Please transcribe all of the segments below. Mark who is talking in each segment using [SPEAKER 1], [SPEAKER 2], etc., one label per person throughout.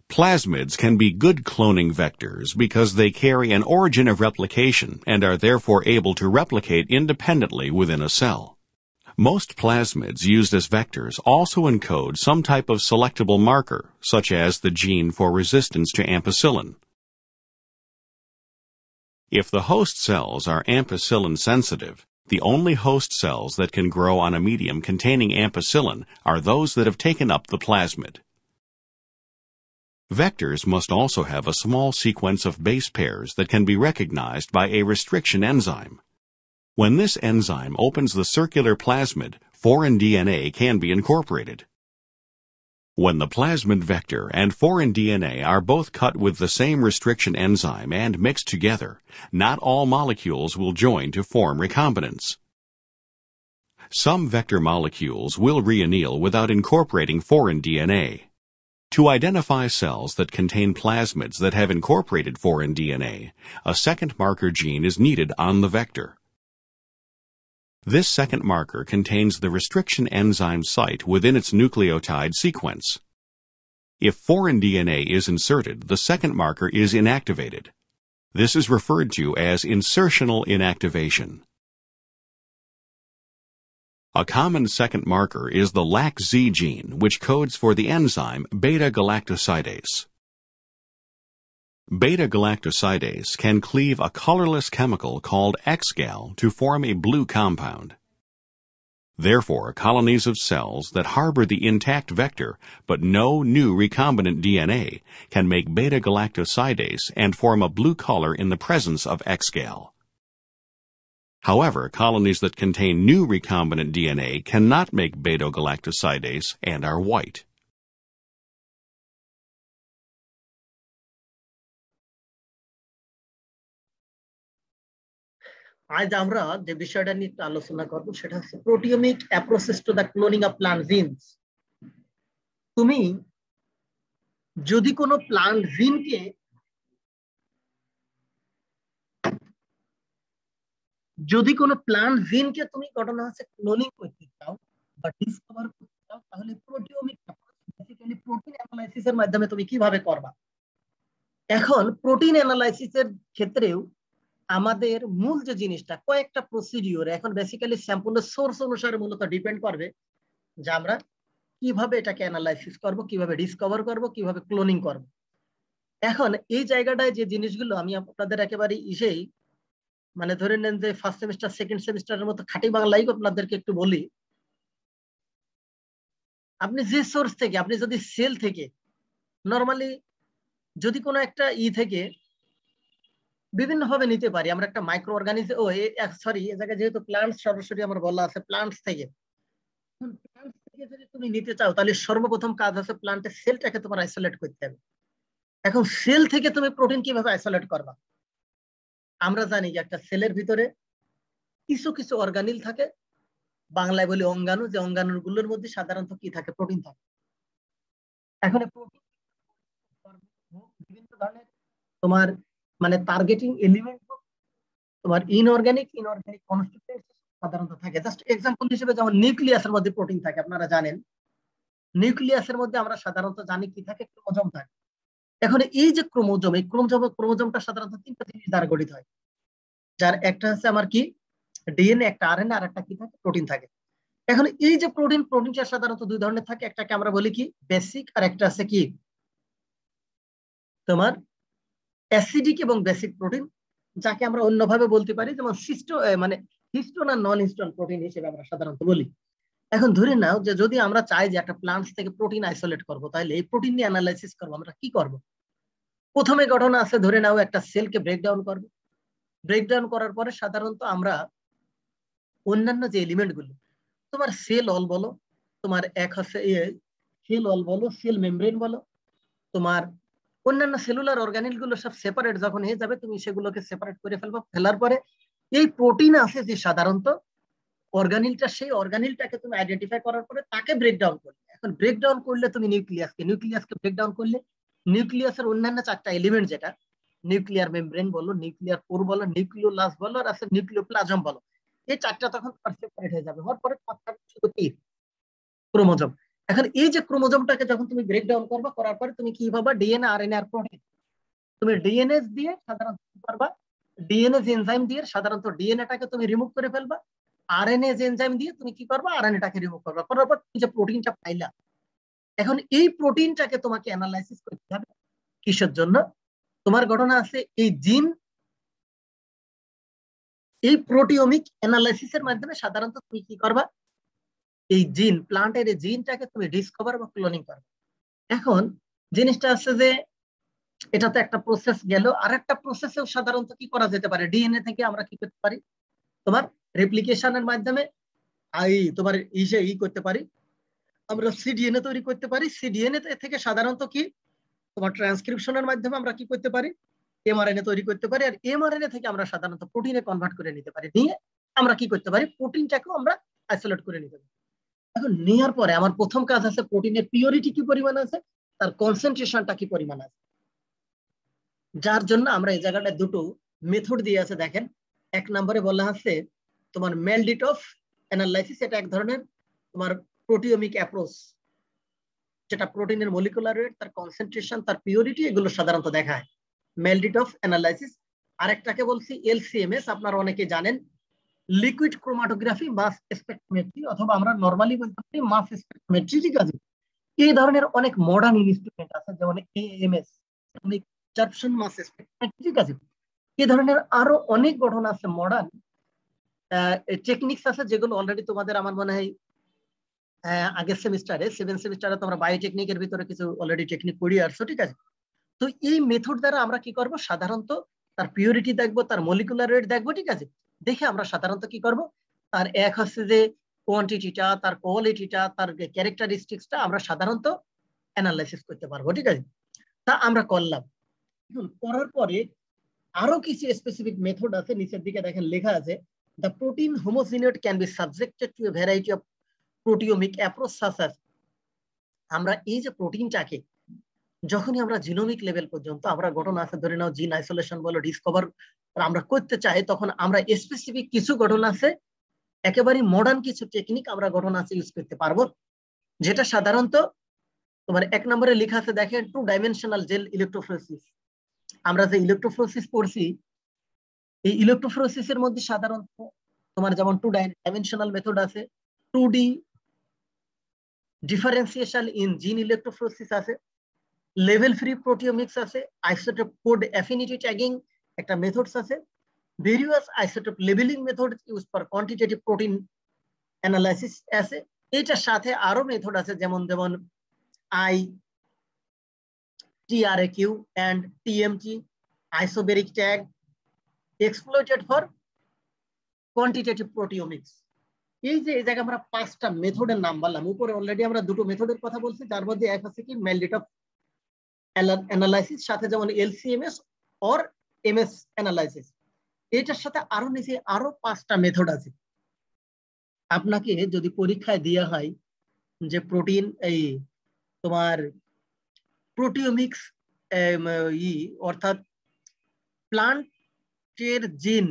[SPEAKER 1] Plasmids can be good cloning vectors because they carry an origin of replication and are therefore able to replicate independently within a cell. Most plasmids used as vectors also encode some type of selectable marker, such as the gene for resistance to ampicillin. If the host cells are ampicillin sensitive, the only host cells that can grow on a medium containing ampicillin are those that have taken up the plasmid. Vectors must also have a small sequence of base pairs that can be recognized by a restriction enzyme. When this enzyme opens the circular plasmid, foreign DNA can be incorporated. When the plasmid vector and foreign DNA are both cut with the same restriction enzyme and mixed together, not all molecules will join to form recombinants. Some vector molecules will reanneal without incorporating foreign DNA. To identify cells that contain plasmids that have incorporated foreign DNA, a second marker gene is needed on the vector. This second marker contains the restriction enzyme site within its nucleotide sequence. If foreign DNA is inserted, the second marker is inactivated. This is referred to as insertional inactivation. A common second marker is the LAC-Z gene, which codes for the enzyme beta-galactosidase. Beta-galactosidase can cleave a colorless chemical called XGAL to form a blue compound. Therefore, colonies of cells that harbor the intact vector but no new recombinant DNA can make beta-galactosidase and form a blue color in the presence of XGAL. However, colonies that contain new recombinant DNA cannot make beta-galactosidase and are white.
[SPEAKER 2] আজ আমরা যে বিষয়টা নিয়ে আলোচনা করব সেটা হচ্ছে proteomic approaches to the cloning of plant genes. তুমি যদি কোনো প্লান্ট জিনকে তুমি ঘটনা হচ্ছে ক্লোনিং করতে চাও বা ডিসকভার করতে চাও, তাহলে প্রোটিওমিক বেসিক্যালি প্রোটিন অ্যানালাইসিসের মাধ্যমে তুমি কিভাবে করবা। এখন প্রোটিন অ্যানালাইসিসের ক্ষেত্রেও আমাদের মূল যে জিনিসটা কয়েকটা প্রসিডিওর এখন বেসিক্যালি স্যাম্পলের সোর্স অনুসারে মূলত ডিপেন্ড করবে যে আমরা কিভাবে এটাকে অ্যানালাইসিস করব, কিভাবে ডিসকভার করব, কিভাবে ক্লোনিং করব। এখন এই জায়গাটায় যে জিনিসগুলো আমি আপনাদের একেবারে মানে ধরে নেন যে ফার্স্ট সেমিস্টার সেকেন্ড সেমিস্টারের মতো খাঁটি বাংলায় আপনাদেরকে একটু বলি। আপনি যে সোর্স থেকে, আপনি যদি সেল থেকে নর্মালি যদি কোনো একটা থেকে বিভিন্ন ভাবে নিতে পারি, আমরা একটা মাইক্রো অর্গানিজম এই জায়গায় যেহেতু প্লান্টস সরাসরি আমার বলা আছে প্লান্টস থেকে যদি তুমি নিতে চাও, তাহলে সর্বপ্রথম কাজ হচ্ছে প্লান্টের সেলটাকে তোমার আইসোলেট করতে হবে। এখন সেল থেকে তুমি প্রোটিন কিভাবে আইসোলেট করবা? আমরা জানি যে একটা সেলের ভিতরে কিছু কিছু অর্গানিল থাকে, বাংলায় বলি অঙ্গাণু, যে অঙ্গাণুগুলোর মধ্যে সাধারণত কি থাকে? প্রোটিন থাকে। এখন প্রোটিন বিভিন্ন ধরনের তোমার মানে টার্গেটিং এলিমেন্ট, তোমার ইনঅর্গানিক কনস্টিটিউয়েন্টস সাধারণত থাকে। জাস্ট এক্সাম্পল হিসেবে যেমন নিউক্লিয়াসের মধ্যে প্রোটিন থাকে, আপনারা জানেন নিউক্লিয়াসের মধ্যে আমরা সাধারণত জানি কি থাকে? ক্রোমোজোম থাকে। এখন এই যে ক্রোমোজোম, এই ক্রোমোজোমটা সাধারণত তিনটা জিনিস দ্বারা গঠিত হয়, যার একটা হচ্ছে আমার কি ডিএনএ, একটা আরএনএ, আর একটা কি থাকে? প্রোটিন থাকে। এখন এই যে প্রোটিনটা সাধারণত দুই ধরনের থাকে, একটাকে আমরা বলি কি বেসিক, আর একটা আছে কি তোমার অ্যাসিডিক এবং বেসিক প্রোটিন, যাকে আমরা অন্যভাবে বলতে পারি যেমন হিস্টোন আর নন হিস্টোন প্রোটিন হিসেবে আমরা সাধারণত বলি। এখন ধরে নাও যে যদি আমরা চাই যে একটা প্লান্টস থেকে প্রোটিন আইসোলেট করব, তাহলে এই প্রোটিন নিয়ে অ্যানালাইসিস করবো। আমরা কি করব? প্রথমে ঘটনা আছে, ধরে নাও একটা সেলকে ব্রেকডাউন করব। ব্রেকডাউন করার পরে সাধারণত আমরা অন্যান্য যে এলিমেন্ট গুলো, তোমার সেল ওয়াল বলো, তোমার এক হচ্ছে সেল ওয়াল বলো, সেল মেমব্রেন বলো, তোমার অন্যান্য সেলুলার অর্গানিল গুলো সব সেপারেট যখন হয়ে যাবে, তুমি সেগুলোকে সেপারেট করে ফেলবো। ফেলার পরে এই প্রোটিন আছে যে সাধারণত অর্গানিলটা, সেই অর্গানিলটাকে তুমি আইডেন্টিফাই করার পরে তাকে ব্রেকডাউন করলে, এখন ব্রেকডাউন করলে তুমি নিউক্লিয়াসকে ব্রেকডাউন করলে নিউক্লিয়াসের অন্যান্য চারটা এলিমেন্ট, যেটা নিউক্লিয়ার মেমব্রেন বলো, নিউক্লিয়ার পোর বলো, নিউক্লিওলাস বলো, আর আছে নিউক্লিওপ্লাজম বলো, এই চারটা তখন সেপারেট হয়ে যাবে। হওয়ার পরে শুধু কি ক্রোমোজোম। এখন এই যে ক্রোমোজোমটাকে যখন তুমি ব্রেকডাউন করবা, করার পরে তুমি কি পাবা? ডিএনএ, আরএনএ আর প্রোটিন। তুমি ডিএনএ দিয়ে সাধারণত কি করবা? ডিএনএ এনজাইম দিয়ে সাধারণত ডিএনএটাকে তুমি রিমুভ করে ফেলবা। আরএনএ এনজাইম দিয়ে তুমি কি করবা? আরএনএটাকে রিমুভ করবা। করার পর তুমি যে প্রোটিনটা পাইলা, এখন এই প্রোটিনটাকে তোমাকে অ্যানালাইসিস করতে হবে। কিসের জন্য? তোমার ঘটনা আছে এই জিন, এই প্রোটিওমিক অ্যানালাইসিসের মাধ্যমে সাধারণত তুমি কি করবা? এই জিন, প্লান্টের এই জিনটাকে তুমি ডিসকভার বা ক্লোনিং করবে। এখন জিনিসটা আছে যে এটা তো একটা প্রসেস গেল, আর একটা প্রসেসেও সাধারণত কি করা যেতে পারে? ডিএনএ থেকে আমরা কি করতে পারি? তোমার রেপ্লিকেশনের মাধ্যমে তোমার করতে পারি, আমরা সিডিএনএ তৈরি করতে পারি। সিডিএনএ থেকে সাধারণত কি তোমার ট্রান্সক্রিপশনের মাধ্যমে আমরা কি করতে পারি? এমআরএনএ তৈরি করতে পারি। আর এমআরএনএ থেকে আমরা সাধারণত প্রোটিনে কনভার্ট করে নিতে পারি। নিয়ে আমরা কি করতে পারি? প্রোটিনটাকেও আমরা আইসোলেট করে নিতে পারি। এখন নেওয়ার পরে আমার প্রথম কাজ আছে প্রোটিনের পিওরিটি কি পরিমাণ আছে, তার কনসেন্ট্রেশনটা কি পরিমাণ আছে। যার জন্য আমরা এই জায়গাটায় দুটো মেথড দিয়ে আছে, দেখেন। এক নম্বরে বলা আছে তোমার মেলডিটফ অ্যানালাইসিস। এটা এক ধরনের তোমার প্রোটিওমিক অ্যাপ্রোচ, যেটা প্রোটিনের মলিকুলার ওয়েট, তার কনসেন্ট্রেশন, তার পিওরিটি এগুলো সাধারণত দেখায়। মেলডিটফ অ্যানালাইসিস। আরেকটাকে বলছি এলসিএমএস, আপনারা অনেকে জানেন, লিকুইড ক্রোমাটোগ্রাফি মাস স্পেকট্রোমেট্রি, অথবা আমরা নরমালি বলতে পারি মাস স্পেকট্রোমেট্রি। ঠিক আছে, এই ধরনের অনেক মডার্ন ইনস্ট্রুমেন্ট আছে, যেমন এএমএস, অ্যাবজর্পশন মাস স্পেকট্রোমেট্রি। ঠিক আছে, এই ধরনের আরো অনেক গঠন আছে, মডার্ন টেকনিক্স আছে, যেগুলো অলরেডি তোমাদের আমার মনে হয় আগের সেমিস্টারে 7 সেমিস্টারে তোমরা বায়োটেকনিকের ভিতরে কিছু অলরেডি টেকনিক পড়িয়ে আসছো। ঠিক আছে, তো এই মেথড দ্বারা আমরা কি করব? সাধারণত তার পিউরিটি দেখবো, তার মলিকুলার ওয়েট দেখবো। ঠিক আছে, দেখে আমরা সাধারণত কি করব? তার এক হচ্ছে যে কোয়ান্টিটিটা, তার কোয়ালিটিটা, তার ক্যারেক্টারিস্টিক্সটা আমরা সাধারণত অ্যানালাইসিস করতে পারবো। ঠিক আছে, তা আমরা করলাম। করার পরে আরো কিছু স্পেসিফিক মেথড আছে, নিচের দিকে দেখেন লেখা আছে, the protein homogenate can be subjected to a variety of proteomic approach such as, আমরা এই যে প্রোটিনটাকে যখনই আমরা জিনোমিক লেভেল পর্যন্ত আমরা ঘটনা আছে, ধরে নাও জিন আইসোলেশন বলো, ডিসকভার আমরা করতে চাই, তখন আমরা স্পেসিফিক কিছু ঘটনা আছে, একেবারে মডার্ন কিছু টেকনিক আমরা ঘটনা আছে ইউজ করতে পারবো, যেটা সাধারণত তোমার এক নম্বরে লেখা আছে, দেখেন, 2 ডাইমেনশনাল জেল ইলেকট্রোফোরেসিস। আমরা যে ইলেকট্রোফোরেসিস পড়ছি, এই ইলেকট্রোফোরেসিসের মধ্যে সাধারণত তোমার যেমন 2 ডাইমেনশনাল মেথড আছে, 2D ডিফারেন্সিয়েশন ইন জিন ইলেকট্রোফোরেসিস আছে, লেভেল ফ্রি প্রোটিওমিক্স আছে, আইসোটোপ কোড অ্যাফিনিটি ট্যাগিং একটা মেথডস আছে, various isotope labelling method use for quantitative protein analysis আছে। এটার সাথে আরো মেথড আছে, যেমন যেমন TRAQ and TMT, isobaric tag, exploited for quantitative proteomics। এই যে এই জায়গায় আমরা 5টা মেথডের নাম বললাম, উপরে অলরেডি আমরা দুটো মেথডের কথা বলছি, যার মধ্যে এক আছে কি মেলডিটফ অ্যানালাইসিস, সাথে যেমন এলসিএমএস অর এমএস অ্যানালাইসিস। এটার সাথে আরো নিচে আরো 5টা মেথড আছে। আপনাকে যদি পরীক্ষায় দেওয়া হয় যে প্রোটিন এই তোমার প্রোটিওমিক্স অর্থাৎ প্লান্টের জিন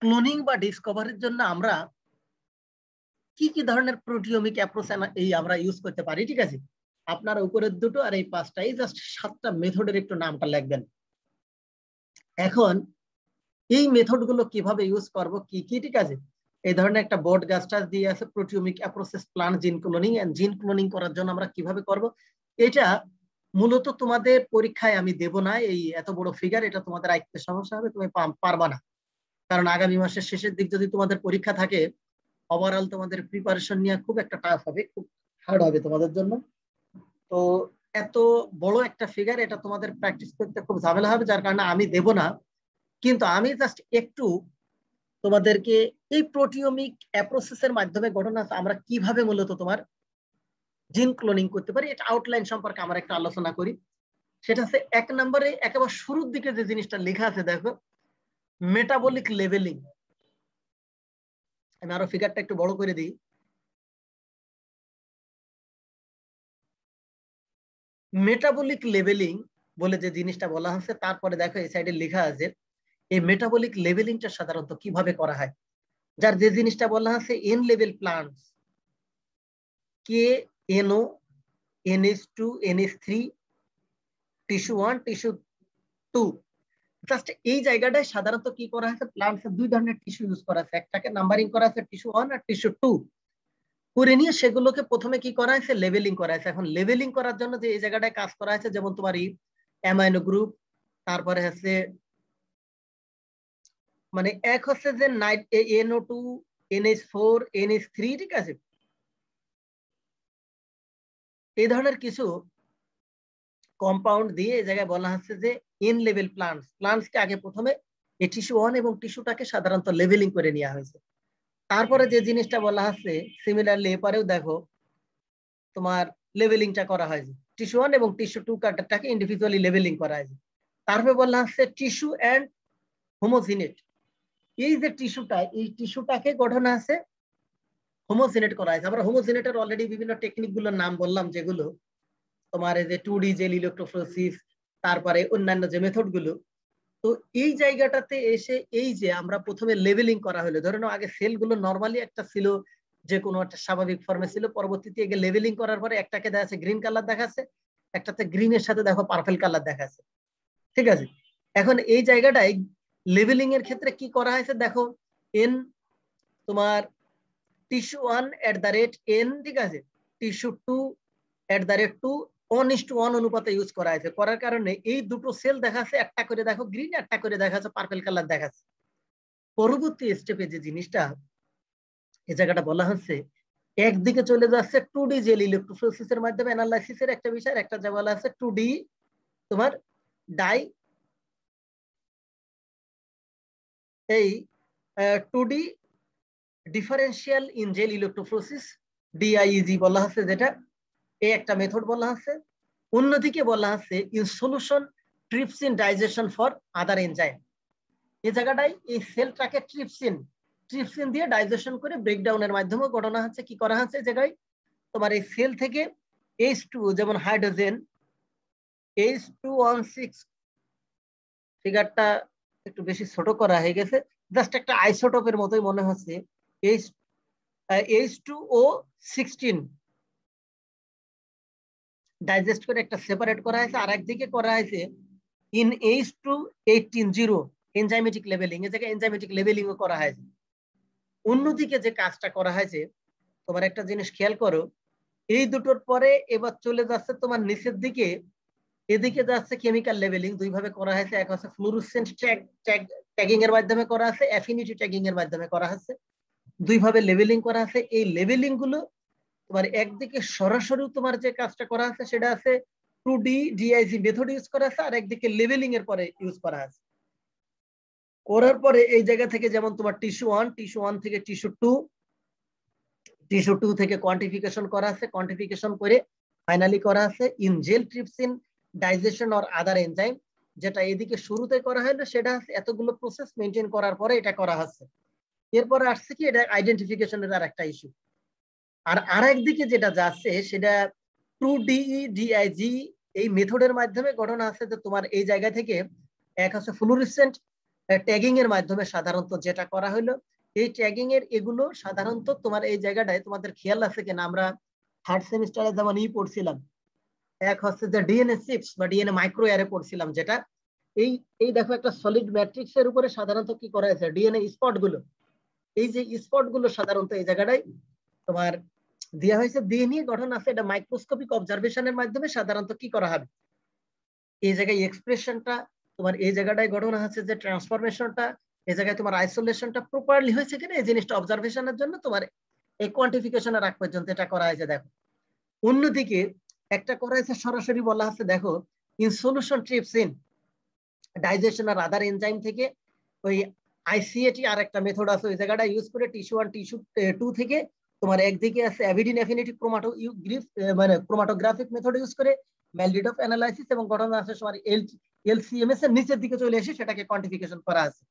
[SPEAKER 2] ক্লোনিং বা ডিসকভারের জন্য আমরা কি কি ধরনের প্রোটিওমিক অ্যাপ্রোচ আমরা ইউজ করতে পারি। ঠিক আছে, আপনারা উপরের দুটো আর এই 5টা, এই জাস্ট 7টা মেথডের একটু নামটা লিখবেন। এখন এই মেথড গুলো কিভাবে ইউজ করব, কি কি, ঠিক আছে, এই ধরনের একটা বোর্ড গাস্টার দিয়ে আছে, প্রোটিওমিক অ্যাপ্রোচেস প্লান্ট জিন ক্লোনিং, এন্ড জিন ক্লোনিং করার জন্য আমরা কিভাবে করব। এটা মূলত তোমাদের পরীক্ষায় আমি দেব না, এই এত বড় ফিগার, এটা তোমাদের আয়ত্তে সমস্যা হবে, তুমি পারবা না। কারণ আগামী মাসের শেষের দিক যদি তোমাদের পরীক্ষা থাকে, ওভারঅল তোমাদের প্রিপারেশন নিয়ে খুব একটা টাফ হবে, খুব হার্ড হবে তোমাদের জন্য। তো এত বড় একটা ফিগার, এটা তোমাদের প্র্যাকটিস করতে খুব ঝামেলা হবে, যার কারণে আমি দেব না। কিন্তু আমি জাস্ট একটু তোমাদেরকে এই প্রোটিওমিক অ্যাপ্রোচেসের মাধ্যমে ঘটনা আমরা কিভাবে মূলত তোমার জিন ক্লোনিং করতে পারি, এটা আউটলাইন সম্পর্কে আমরা একটা আলোচনা করি। সেটা হচ্ছে 1 নম্বরে একেবারে শুরুর দিকে যে জিনিসটা লেখা আছে, দেখো, মেটাবলিক লেভেলিং। আমি আরো ফিগারটা একটু বড় করে দিই। মেটাবলিক লেভেলিং বলে যে জিনিসটা বলা হচ্ছে, তারপরে দেখো এই সাইডে লেখা আছে এই মেটাবলিক লেভেলিংটা সাধারণত কিভাবে করা হয়। যার যে জিনিসটা বলা হচ্ছে N level plants, K NO, NH2, NH3, tissue 1, tissue 2। Just এই জায়গাটায় সাধারণত কি করা হয়েছে, প্লান্টসের দুই ধরনের টিস্যু ইউজ করা আছে, একটাকে নাম্বারিং করা আছে টিস্যু 1 আর টিস্যু 2 করে নিয়ে সেগুলোকে প্রথমে কি করা হয়েছে, লেভেলিং করা হয়েছে। এখন লেভেলিং করার জন্য যে এই জায়গাটায় কাজ করা হয়েছে, যেমন তোমার অ্যামাইনো গ্রুপ, তারপরে হচ্ছে মানে এক হচ্ছে যে NO2, NH4, NH3, ঠিক আছে, এই ধরনের কিছু কম্পাউন্ড দিয়ে এই জায়গায় বলা হচ্ছে যে এন লেভেল প্লান্টসকে আগে প্রথমে এই টিস্যু 1 এবং টিস্যুটাকে সাধারণত লেভেলিং করে নেওয়া হয়েছে। তারপরে যে জিনিসটা বলা হচ্ছে সিমিলারলি এপারেও দেখো তোমার লেভেলিংটা করা হয়েছে, টিস্যু 1 এবং টিস্যু 2 কার্ডটাকে ইন্ডিভিজুয়ালি লেভেলিং করা হয়েছে। তারপরে বলা হচ্ছে টিস্যু অ্যান্ড হোমোজিনেট, এই যে টিস্যুটা, এই টিস্যুটাকে গঠন আছে হোমোজিনেট করা হয়েছে। আমরা হোমোজিনেটের অলরেডি বিভিন্ন টেকনিক গুলোর নাম বললাম, যেগুলো তোমার এই যে 2D জেল ইলেকট্রোফোরেসিস, তারপরে অন্যান্য যে মেথড গুলো। তো এই জায়গাটাতে এসে এই যে আমরা প্রথমে লেভেলিং করা হলো, ধরে নাও আগে সেলগুলো নরমালি একটা ছিল, যে কোনো একটা স্বাভাবিক ফর্মে ছিল, পরবর্তীতে এগে লেভেলিং করার পরে একটাকে দেখাচ্ছে গ্রিন কালার দেখাচ্ছে, একটাতে গ্রিনের সাথে দেখো পার্পল কালার দেখাচ্ছে, ঠিক আছে। এখন এই জায়গাটায় লেভেলিং এর ক্ষেত্রে কি করা হয়েছে দেখো, এন তোমার টিস্যু 1 @n, ঠিক আছে, টিস্যু 2 @2, 1:1 অনুপাতে ইউজ করা হয়েছে। করার কারণে এই দুটো সেল দেখাচ্ছে, একটা করে দেখো গ্রিন, একটা করে দেখাচ্ছে পার্পল কালার দেখাচ্ছে। পরবর্তী স্টেপে যে জিনিসটা এই জায়গাটা বলা হচ্ছে, একদিকে চলে যাচ্ছে 2D জেল ইলেকট্রোফোরেসিসের মাধ্যমে অ্যানালাইসিসের একটা বিষয়, একটা যা বলা আছে 2D তোমার ডাই এই 2D differential in jail electrophoresis, DIEG বলা হচ্ছে, যেটা এই একটা মেথড বলা হচ্ছে। অন্যদিকে বলা হচ্ছে in solution trypsin digestion for other enzyme, এই জায়গাটায় এই সেলটাকে ট্রিপসিন দিয়ে ডাইজেশন করে ব্রেকডাউনের মাধ্যমে ঘটনা হচ্ছে, কি করা হচ্ছে এই জায়গায় তোমার এই সেল থেকে H2, যেমন হাইড্রোজেন H216, ফিগারটা একটু বেশি ছোট করা হয়ে গেছে, জাস্ট একটা আইসোটোপের মতোই মনে হচ্ছে, H2O16 ডাইজেস্ট করে একটা সেপারেট করা হয়েছে, আর একদিকে করা হয়েছে ইন H218 এনজাইমেটিক লেভেলিং, এই জায়গায় এনজাইমেটিক লেভেলিং ও করা হয়েছে। অন্যদিকে যে কাজটা করা হয়েছে, তোমার একটা জিনিস খেয়াল করো, এই দুটোর পরে এবার চলে যাচ্ছে তোমার নিচের দিকে, এদিকে যাচ্ছে কেমিক্যাল লেভেলিং, দুই ভাবে করা হয়েছে, এক হচ্ছে ফ্লুরোসেন্ট ট্যাগিং এর মাধ্যমে করা আছে, অ্যাফিনিটি ট্যাগিং এর মাধ্যমে করা আছে, দুই ভাবে লেভেলিং করা আছে। এই লেভেলিং গুলো তোমার একদিকে সরাসরি তোমার যে কাজটা করা আছে সেটা আছে 2D DIG মেথড ইউজ করা আছে, আর একদিকে লেভেলিং এর পরে ইউজ করা আছে। করার পরে এই জায়গা থেকে যেমন তোমার টিস্যু 1 থেকে টিস্যু 2 থেকে কোয়ান্টিফিকেশন করা আছে, কোয়ান্টিফিকেশন করে ফাইনালি করা আছে in gel trypsin digestion or other enzyme, যেটা এদিকে শুরুতে করা হলো সেটা আছে এতগুলো প্রসেস মেনটেন করার পরে এটা করা হচ্ছে। এরপরে আসছে কি, এটা আইডেন্টিফিকেশনের আর একটা ইস্যু। আর আরেকদিকে যেটা যাচ্ছে সেটা 2DEDIG এই মেথডের মাধ্যমে ঘটনা আছে, যে তোমার এই জায়গা থেকে এক হচ্ছে ফ্লুরোসেন্ট ট্যাগিং এর মাধ্যমে সাধারণত যেটা করা হলো, এই ট্যাগিং এর এগুলো সাধারণত তোমার এই জায়গাটায় তোমাদের খেয়াল আছে কিনা, আমরা থার্ড সেমিস্টারে যেমন পড়ছিলাম, এক হচ্ছে যে ডিএনএ চিপস বা ডিএনএ মাইক্রো অ্যারে পড়ছিলাম, যেটা এই এই দেখো একটা সলিড ম্যাট্রিক্স এর উপরে সাধারণত কি করা হয়েছে, ডিএনএ স্পট গুলো, এই যে স্পট গুলো সাধারণত এই জায়গাটায় তোমার দেওয়া হয়েছে, দিয়ে নিয়ে গঠন আছে, এটা মাইক্রোস্কোপিক অবজারভেশনের মাধ্যমে সাধারণত কি করা হবে, এই জায়গায় এক্সপ্রেশনটা তোমার এই জায়গাটায় গঠন আছে, যে ট্রান্সফরমেশনটা এই জায়গায় তোমার আইসোলেশনটা প্রপারলি হয়েছে কিনা, এই জিনিসটা অবজারভেশনের জন্য তোমার এই কোয়ান্টিফিকেশনের আগ পর্যন্ত এটা করা হয়েছে। দেখো অন্যদিকে একটা করা হয়েছে সরাসরি বলা আছে, দেখো ইন সলিউশন ট্রিপসিন ডাইজেশন আর আদার এনজাইম থেকে ওই ICAT আর একটা মেথড আছে, ওই জায়গাটা ইউজ করে টিস্যু 1 টিস্যু 2 থেকে তোমার একদিকে আছে অ্যাভিডিন অ্যাফিনিটি ক্রোমাটোগ্রাফিক মেথড ইউজ করে ম্যালডিডফ অ্যানালাইসিস, এবং ঘটনা আছে তোমার LCMS এর নিচের দিকে চলে এসে সেটাকে কোয়ান্টিফিকেশন করা আছে।